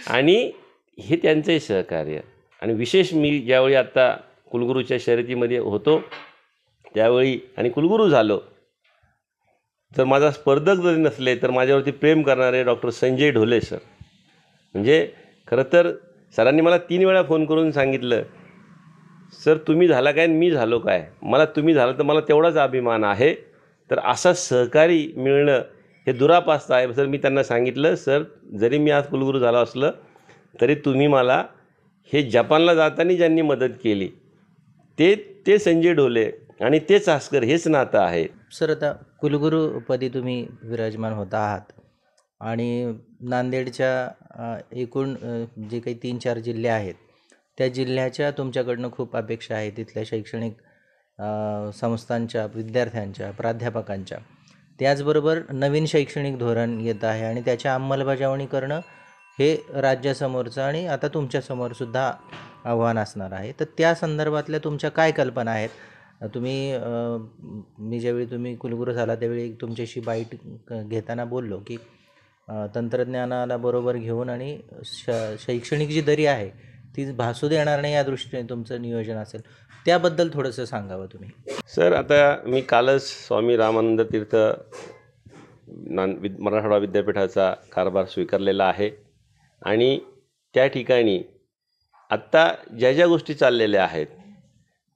आणि हे त्यांचंही सहकार्य. आणि विशेष मी ज्यावेळी आत्ता कुलगुरूच्या शर्यतीमध्ये होतो त्यावेळी आणि कुलगुरू झालो, तर माझा स्पर्धक जरी नसले तर माझ्यावरती प्रेम करणारे डॉक्टर संजय ढोले सर. म्हणजे खरं तर सरांनी मला 3 वेळा फोन करून सांगितलं, सर तुम्ही झाला काय मी झालो काय, मला तुम्ही झालं तर मला तेवढाच अभिमान आहे. तर असा सहकारी मिळणं हे दुरापास्त आहे. सर मी त्यांना सांगितलं, सर जरी मी आज कुलगुरू झालो असलं तरी तुम्ही मला हे जपानला जाताना ज्यांनी मदत केली ते संजय ढोले आणि तेच आस्कर, हेच नातं आहे. सर आता कुलगुरूपदी तुम्ही विराजमान होता आहात आणि नांदेडच्या एकूण जे काही 3-4 जिल्हे आहेत त्या जिल्ह्याच्या तुमच्याकडनं खूप अपेक्षा आहे, तिथल्या शैक्षणिक संस्थांच्या, विद्यार्थ्यांच्या, प्राध्यापकांच्या. त्याचबरोबर नवीन शैक्षणिक धोरण येत आहे आणि त्याच्या अंमलबजावणी करणं हे राज्यासमोरचं आणि आता तुमच्यासमोरसुद्धा आव्हान असणार आहे. तर त्या संदर्भातल्या तुमच्या काय कल्पना आहेत. मी ज्यावेळी तुम्ही कुलगुरू झाला त्यावेळी तुमच्याशी बाईट घेताना बोललो की तंत्रज्ञानाला बरोबर घेऊन आणि शैक्षणिक जी दरी आहे ती भासू देणार नाही या दृष्टीने तुमचं नियोजन असेल, त्याबद्दल थोडंसं सांगावं तुम्ही. सर आता मी कालच स्वामी रामानंद तीर्थ मराठवाडा विद्यापीठाचा कारभार स्वीकारलेला आहे. आणि त्या ठिकाणी आत्ता ज्या गोष्टी चाललेल्या आहेत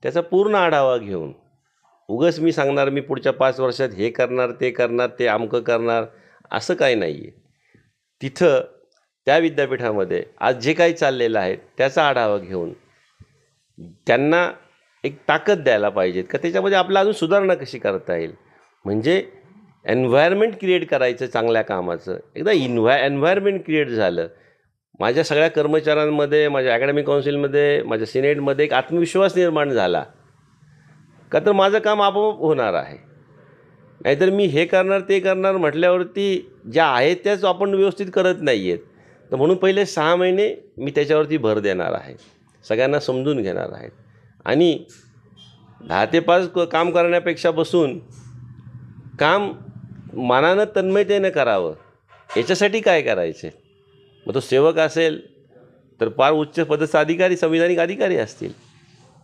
त्याचा पूर्ण आढावा घेऊन, उगाच मी सांगणार मी पुढच्या 5 वर्षात हे करणार ते अमकं करणार असं काही नाही आहे. तिथं त्या विद्यापीठामध्ये आज जे काही चाललेलं आहे त्याचा आढावा घेऊन त्यांना एक ताकद द्यायला पाहिजेत का त्याच्यामध्ये आपल्याला अजून सुधारणा कशी करता येईल. म्हणजे एन्व्हायरमेंट क्रिएट करायचं चांगल्या कामाचं. एकदा एन्व्हायरमेंट क्रिएट झालं, माझ्या सगळ्या कर्मचाऱ्यांमध्ये, माझ्या अकॅडमिक काउन्सिलमध्ये, माझ्या सिनेटमध्ये एक आत्मविश्वास निर्माण झाला का तर माझं काम आपोआप होणार आहे. नाहीतर मी हे करणार ते करणार म्हटल्यावरती ज्या आहेत त्याच आपण व्यवस्थित करत नाही आहेत. तर म्हणून पहिले 6 महिने मी त्याच्यावरती भर देणार आहे, सगळ्यांना समजून घेणार आहेत. आणि 10 ते 5 काम करण्यापेक्षा बसून काम मनानं तन्मयतेनं करावं. याच्यासाठी काय करायचं. मग तो सेवक असेल तर फार उच्च पदस्थ अधिकारी, संविधानिक अधिकारी असतील,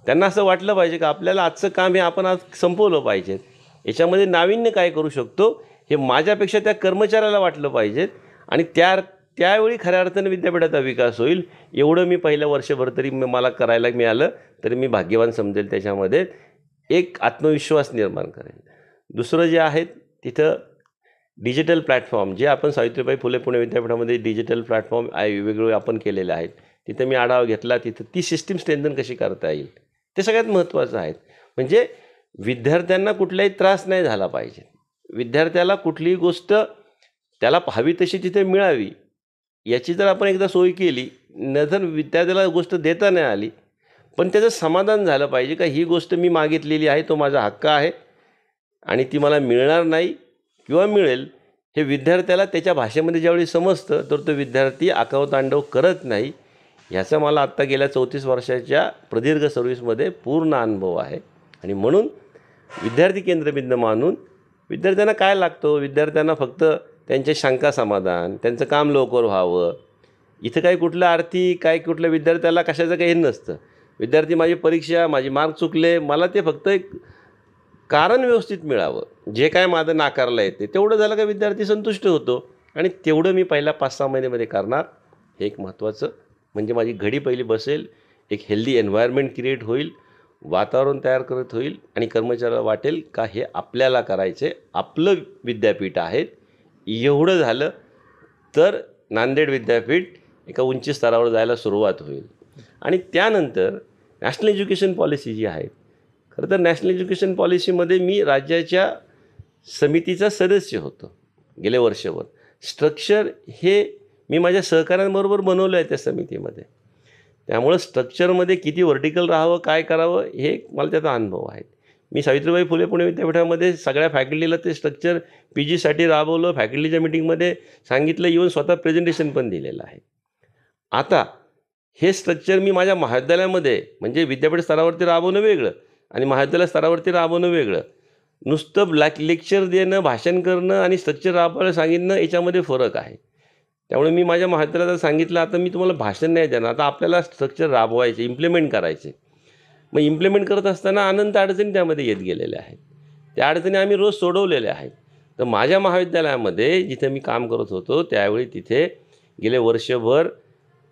त्यांना असं वाटलं पाहिजे की आपल्याला आजचं काम हे आपण आज संपवलं पाहिजे. याच्यामध्ये नाविन्य काय करू शकतो हे माझ्यापेक्षा त्या कर्मचाऱ्याला वाटलं पाहिजे. आणि त्यावेळी खऱ्या अर्थानं विद्यापीठाचा विकास होईल. एवढं मी पहिल्या वर्षभर तरी मला करायला मिळालं तरी मी भाग्यवान समजेल. त्याच्यामध्ये एक आत्मविश्वास निर्माण करेल. दुसरं जे आहे तिथं डिजिटल प्लॅटफॉर्म जे आपण सावित्रीबाई फुले पुणे विद्यापीठामध्ये डिजिटल प्लॅटफॉर्म वेगवेगळे आपण केलेले आहेत, तिथं मी आढावा घेतला. तिथं ती सिस्टीम स्ट्रेंथन कशी करता येईल ते सगळ्यात महत्त्वाचं आहे. म्हणजे विद्यार्थ्यांना कुठलाही त्रास नाही झाला पाहिजे. विद्यार्थ्याला कुठलीही गोष्ट त्याला हवी तशी तिथे मिळावी याची जर आपण एकदा सोय केली, नंतर विद्यार्थ्याला गोष्ट देता नाही आली पण त्याचं समाधान झालं पाहिजे का ही गोष्ट मी मागितलेली आहे, तो माझा हक्क आहे आणि ती मला मिळणार नाही किंवा मिळेल हे विद्यार्थ्याला त्याच्या भाषेमध्ये ज्यावेळी समजतं तर तो विद्यार्थी आकावतांडव करत नाही. ह्याचा मला आत्ता गेल्या 34 वर्षाच्या प्रदीर्घ सर्व्हिसमध्ये पूर्ण अनुभव आहे. आणि म्हणून विद्यार्थी केंद्रबिंदू मानून विद्यार्थ्यांना काय लागतं, विद्यार्थ्यांना फक्त त्यांच्या शंका समाधान, त्यांचं काम लवकर व्हावं. इथं काही कुठलं आर्थिक काय कुठल्या विद्यार्थ्याला कशाचं काही हे नसतं. विद्यार्थी माझी परीक्षा माझी मार्क चुकले, मला ते फक्त एक कारण व्यवस्थित मिळावं, जे काय माझं नाकारलं येते तेवढं झालं का विद्यार्थी संतुष्ट होतो. आणि तेवढं मी पहिल्या 5-6 महिन्यामध्ये करणार. हे एक महत्त्वाचं म्हणजे माझी घडी पहिली बसेल, एक हेल्दी एन्व्हायरमेंट क्रिएट होईल, वातावरण तयार करत होईल आणि कर्मचाऱ्याला वाटेल का हे आपल्याला करायचे, आपलं विद्यापीठ आहे. एवढं झालं तर नांदेड विद्यापीठ एका उंची स्तरावर जायला सुरुवात होईल. आणि त्यानंतर नॅशनल एज्युकेशन पॉलिसी जी आहे, खरं तर नॅशनल एज्युकेशन पॉलिसीमध्ये मी राज्याच्या समितीचा सदस्य होतो गेले वर्षभर. स्ट्रक्चर हे मी माझ्या सहकाऱ्यांबरोबर बनवलं आहे त्या समितीमध्ये. त्यामुळं स्ट्रक्चरमध्ये किती व्हर्टिकल राहावं, काय करावं हे मला त्याचा अनुभव आहे. मी सावित्रीबाई फुले पुणे विद्यापीठामध्ये सगळ्या फॅकल्टीला ते स्ट्रक्चर PGसाठी राबवलं, फॅकल्टीच्या मिटिंगमध्ये सांगितलं, इव्हन स्वतः प्रेझेंटेशन पण दिलेलं आहे. आता हे स्ट्रक्चर मी माझ्या महाविद्यालयामध्ये म्हणजे विद्यापीठ स्तरावरती राबवणं वेगळं आणि महाविद्यालय स्तरावरती राबवणं वेगळं. नुसतं लेक्चर देणं, भाषण करणं आणि स्ट्रक्चर राबवायला सांगितलं याच्यामध्ये फरक आहे. त्यामुळे मी माझ्या महाविद्यालयाला सांगितलं, आता मी तुम्हाला भाषण नाही देणार, आता आपल्याला स्ट्रक्चर राबवायचे, इम्प्लिमेंट करायचे. मग इम्प्लिमेंट करत असताना अनंत अडचणी त्यामध्ये येत गेलेल्या आहेत. त्या अडचणी आम्ही रोज सोडवलेल्या आहेत. तर माझ्या महाविद्यालयामध्ये जिथे मी काम करत होतो त्यावेळी तिथे गेले वर्षभर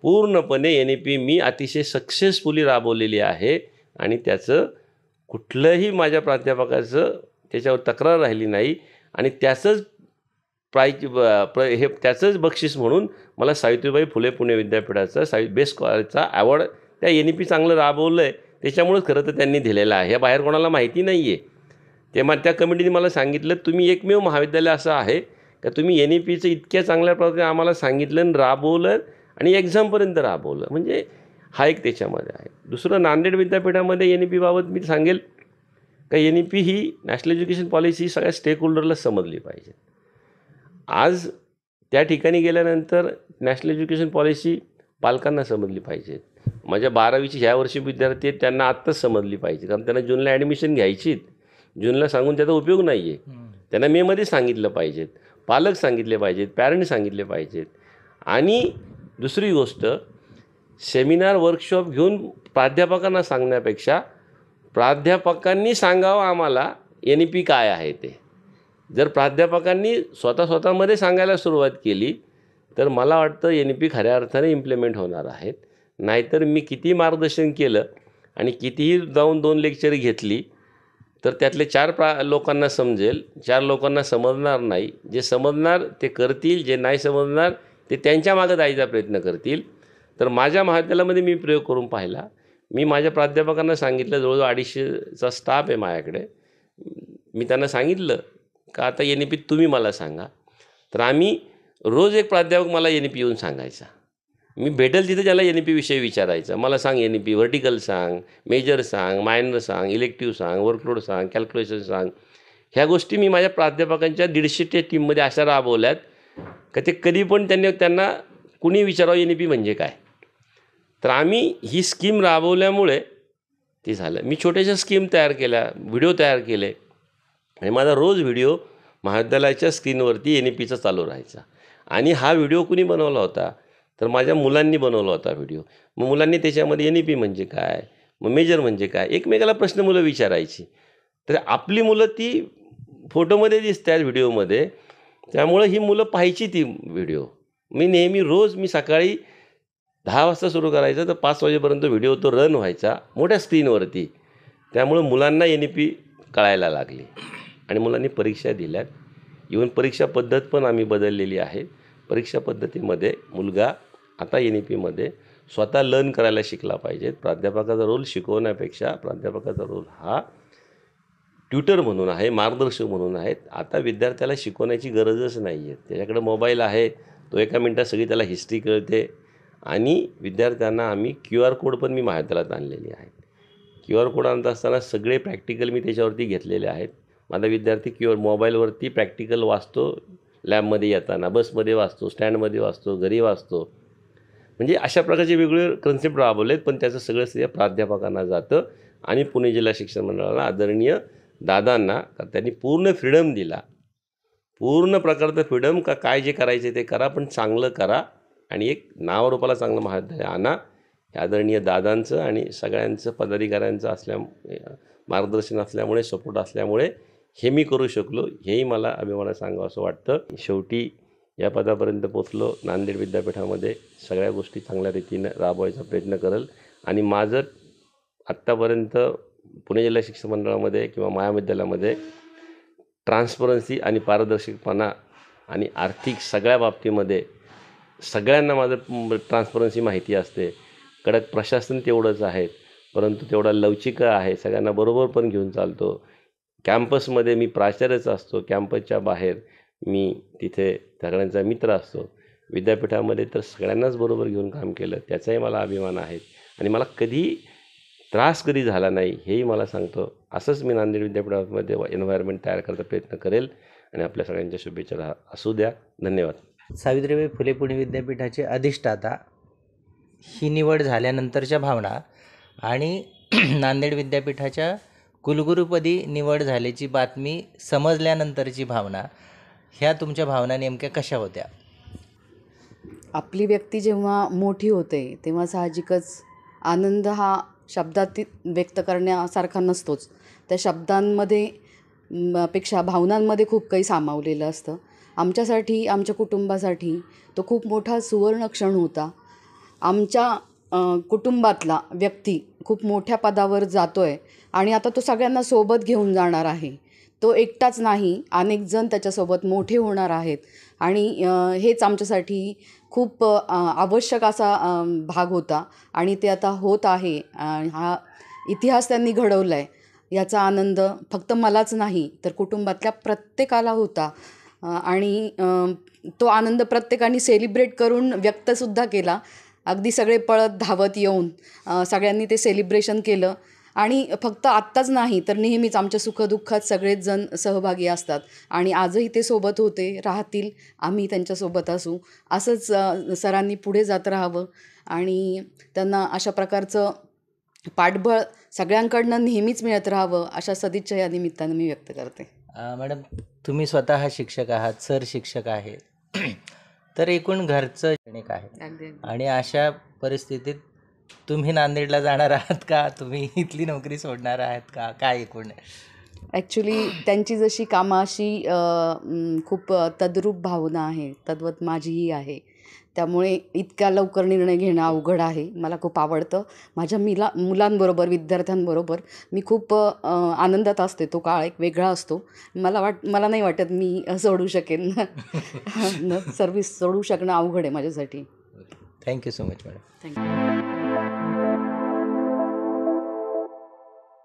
पूर्णपणे NEP मी अतिशय सक्सेसफुली राबवलेली आहे आणि त्याचं कुठलंही माझ्या प्राध्यापकाचं त्याच्यावर तक्रार राहिली नाही. आणि त्याचंच त्याचंच बक्षीस म्हणून मला सावित्रीबाई फुले पुणे विद्यापीठाचा बेस्ट कॉलेजचा अवॉर्ड त्या NEP चांगलं राबवलं आहे त्याच्यामुळंच खरं तर त्यांनी दिलेलं आहे. हे बाहेर कोणाला माहिती नाही आहे. तेव्हा त्या कमिटीने मला सांगितलं, तुम्ही एकमेव महाविद्यालय असं आहे का तुम्ही NEPचं इतक्या चांगल्या प्रकारे आम्हाला सांगितलं आणि राबवलं आणि एक्झामपर्यंत राबवलं. म्हणजे हा एक त्याच्यामध्ये आहे. दुसरं नांदेड विद्यापीठामध्ये NEPबाबत मी सांगेल का NEP ही नॅशनल एज्युकेशन पॉलिसी सगळ्या स्टेक होल्डरला समजली पाहिजे. आज त्या ठिकाणी गेल्यानंतर नॅशनल एज्युकेशन पॉलिसी पालकांना समजली पाहिजे. माझ्या 12वीची ह्या वर्षी विद्यार्थी आहेत त्यांना आत्ताच समजली पाहिजे, कारण त्यांना जूनला ॲडमिशन घ्यायची. जूनला सांगून त्याचा उपयोग नाही आहे. त्यांना मेमध्ये सांगितलं पाहिजेत, पालक सांगितले पाहिजेत, पॅरेंट्स सांगितले पाहिजेत. आणि दुसरी गोष्ट, सेमिनार वर्कशॉप घेऊन प्राध्यापकांना सांगण्यापेक्षा प्राध्यापकांनी सांगावं आम्हाला NEP काय आहे ते. जर प्राध्यापकांनी स्वतःमध्ये सांगायला सुरुवात केली तर मला वाटतं NEP खऱ्या अर्थाने इम्प्लिमेंट होणार आहेत. नाहीतर मी किती मार्गदर्शन केलं आणि कितीही जाऊन 2 लेक्चर घेतली तर त्यातले 4 लोकांना समजेल, 4 लोकांना समजणार नाही. जे समजणार ते करतील, जे नाही समजणार ते त्यांच्या मागं जायचा प्रयत्न करतील. तर माझ्या महाविद्यालयामध्ये मी प्रयोग करून पाहिला. मी माझ्या प्राध्यापकांना सांगितलं, जवळजवळ 250चा स्टाफ आहे माझ्याकडे. मी त्यांना सांगितलं का आता NEP तुम्ही मला सांगा. तर आम्ही रोज एक प्राध्यापक मला NEP येऊन सांगायचा. मी भेटेल तिथे त्याला NEP विषयी विचारायचा, मला सांग NEP, व्हर्टिकल सांग, मेजर सांग, मायनर सांग, इलेक्टिव्ह सांग, वर्कलोड सांग, कॅल्क्युलेशन सांग. ह्या गोष्टी मी माझ्या प्राध्यापकांच्या 150च्या टीममध्ये अशा राबवल्यात का ते कधी पण त्यांना कुणी विचारावं NEP म्हणजे काय. तर आम्ही ही स्कीम राबवल्यामुळे ते झालं. मी छोट्याशा स्कीम तयार केल्या, व्हिडिओ तयार केले आणि माझा रोज व्हिडिओ महाविद्यालयाच्या स्क्रीनवरती NEPचा चालू राहायचा. आणि हा व्हिडिओ कुणी बनवला होता तर माझ्या मुलांनी बनवला होता व्हिडिओ. मग मुलांनी त्याच्यामध्ये NEP म्हणजे काय, मग मेजर म्हणजे काय, एकमेकाला प्रश्न मुलं विचारायची. तर आपली मुलं ती फोटोमध्ये दिसतात व्हिडिओमध्ये, त्यामुळं ही मुलं पाहायची ती व्हिडिओ. मी नेहमी रोज सकाळी 10 वाजता सुरू करायचं तर 5 वाजेपर्यंत व्हिडिओ तो रन व्हायचा मोठ्या स्क्रीनवरती. त्यामुळं मुलांना NEP कळायला लागली आणि मुलांनी परीक्षा दिल्यात. इव्हन परीक्षा पद्धत पण आम्ही बदललेली आहे. परीक्षा पद्धतीमध्ये मुलगा आता NEPमध्ये स्वतः लर्न करायला शिकला पाहिजे. प्राध्यापकाचा रोल शिकवण्यापेक्षा प्राध्यापकाचा रोल हा ट्युटर म्हणून आहे, मार्गदर्शक म्हणून आहेत. आता विद्यार्थ्याला शिकवण्याची गरजच नाही आहे. त्याच्याकडे मोबाईल आहे, तो एका मिनटात सगळी त्याला हिस्ट्री कळते आणि विद्यार्थ्यांना आम्ही QR कोड पण मी महाविद्यालयात आणलेली आहेत. QR कोड आणत असताना सगळे प्रॅक्टिकल मी त्याच्यावरती घेतलेले आहेत. माझा विद्यार्थी मोबाईलवरती प्रॅक्टिकल वाचतो, लॅबमध्ये येताना, बसमध्ये वाचतो, स्टँडमध्ये वाचतो, घरी वाचतो. म्हणजे अशा प्रकारचे वेगवेगळे कन्सेप्ट राबवलेत, पण त्याचं सगळं श्रेय प्राध्यापकांना जातं आणि पुणे जिल्हा शिक्षण मंडळाला आदरणीय दादांना त्यांनी पूर्ण फ्रीडम दिला. पूर्ण प्रकारचं फ्रीडम का काय जे करायचे ते करा, पण चांगलं करा आणि एक नावारूपाला चांगलं महाविद्यालय आणा. हे आदरणीय दादांचं आणि सगळ्यांचं पदाधिकाऱ्यांचं मार्गदर्शन असल्यामुळे, सपोर्ट असल्यामुळे हे मी करू शकलो. हेही मला अभिमानाने सांगावं असं वाटतं. शेवटी या पदापर्यंत पोचलो. नांदेड विद्यापीठामध्ये सगळ्या गोष्टी चांगल्या रीतीनं राबवायचा प्रयत्न करेल आणि माझं आत्तापर्यंत पुणे जिल्हा शिक्षण मंडळामध्ये किंवा महाविद्यालयामध्ये ट्रान्सपरन्सी आणि पारदर्शकपणा आणि आर्थिक सगळ्या बाबतीमध्ये सगळ्यांना माझं ट्रान्सपरन्सी माहिती असते. कडक प्रशासन तेवढंच आहे, परंतु तेवढा लवचिक आहे. सगळ्यांना बरोबर पण घेऊन चालतो. कॅम्पसमध्ये मी प्राचार्यच असतो, कॅम्पसच्या बाहेर मी तिथे सगळ्यांचा मित्र असतो. विद्यापीठामध्ये तर सगळ्यांनाच बरोबर घेऊन काम केलं, त्याचाही मला अभिमान आहे आणि मला त्रास कधी झाला नाही हेही मला सांगतो. असंच मी नांदेड विद्यापीठामध्ये एन्व्हायरमेंट तयार करायचा प्रयत्न करेल आणि आपल्या सगळ्यांच्या शुभेच्छा असू द्या. धन्यवाद. सावित्रीबाई फुले पुणे विद्यापीठाचे अधिष्ठाता, ही निवड झाल्यानंतरच्या भावना आणि नांदेड विद्यापीठाच्या कुलगुरूपदी निवड झाल्याची बातमी समजल्यानंतरची भावना, ह्या तुमच्या भावना नेमक्या कशा होत्या? आपली व्यक्ती जेव्हा मोठी होते तेव्हा साहजिकच आनंद हा शब्दात व्यक्त करण्यासारखा नसतोच. त्या शब्दांमध्ये पेक्षा भावनांमध्ये खूप काही सामावलेलं असतं. आमच्यासाठी, आमच्या कुटुंबासाठी तो खूप मोठा सुवर्ण क्षण होता. आमच्या कुटुंबातला व्यक्ती खूप मोठ्या पदावर जातो आहे आणि आता तो सगळ्यांना सोबत घेऊन जाणार आहे. तो एकटाच नाही, अनेक जण त्याच्यासोबत मोठे होणार आहेत आणि हेच आमच्यासाठी खूप आवश्यक असा भाग होता आणि ते आता होत आहे. हा इतिहास त्यांनी घडवला आहे याचा आनंद फक्त मलाच नाही तर कुटुंबातल्या प्रत्येकाला होता आणि तो आनंद प्रत्येकाने सेलिब्रेट करून व्यक्तसुद्धा केला. अगदी सगळे पळत धावत येऊन सगळ्यांनी ते सेलिब्रेशन केलं आणि फक्त आत्ताच नाही तर नेहमीच आमच्या सुखदुःखात सगळेच जण सहभागी असतात आणि आजही ते सोबत होते, राहतील, आम्ही त्यांच्यासोबत असू. असंच सरांनी पुढे जात राहावं आणि त्यांना अशा प्रकारचं पाठबळ सगळ्यांकडनं नेहमीच मिळत राहावं अशा सदिच्छा या निमित्तानं मी व्यक्त करते. मॅडम, तुम्ही स्वतः शिक्षक आहात, सर शिक्षक आहेत, तर एकूण घरचं क्षणिक आहे आणि अशा परिस्थितीत तुम्ही नांदेडला जाणार आहात का? तुम्ही इथली नोकरी सोडणार आहात का? काय एकूण? ॲक्च्युली त्यांची जशी कामाशी खूप तद्रूप भावना आहे, तद्वत माझीही आहे. त्यामुळे इतक्या लवकर निर्णय घेणं अवघड आहे. मला खूप आवडतं. माझ्या मुलांबरोबर, विद्यार्थ्यांबरोबर मी खूप आनंदात असते. तो काळ एक वेगळा असतो. मला नाही वाटत मी सोडू शकेन. सर्व्हिस सोडू शकणं अवघड आहे माझ्यासाठी. Thank you so much madam. Thank you.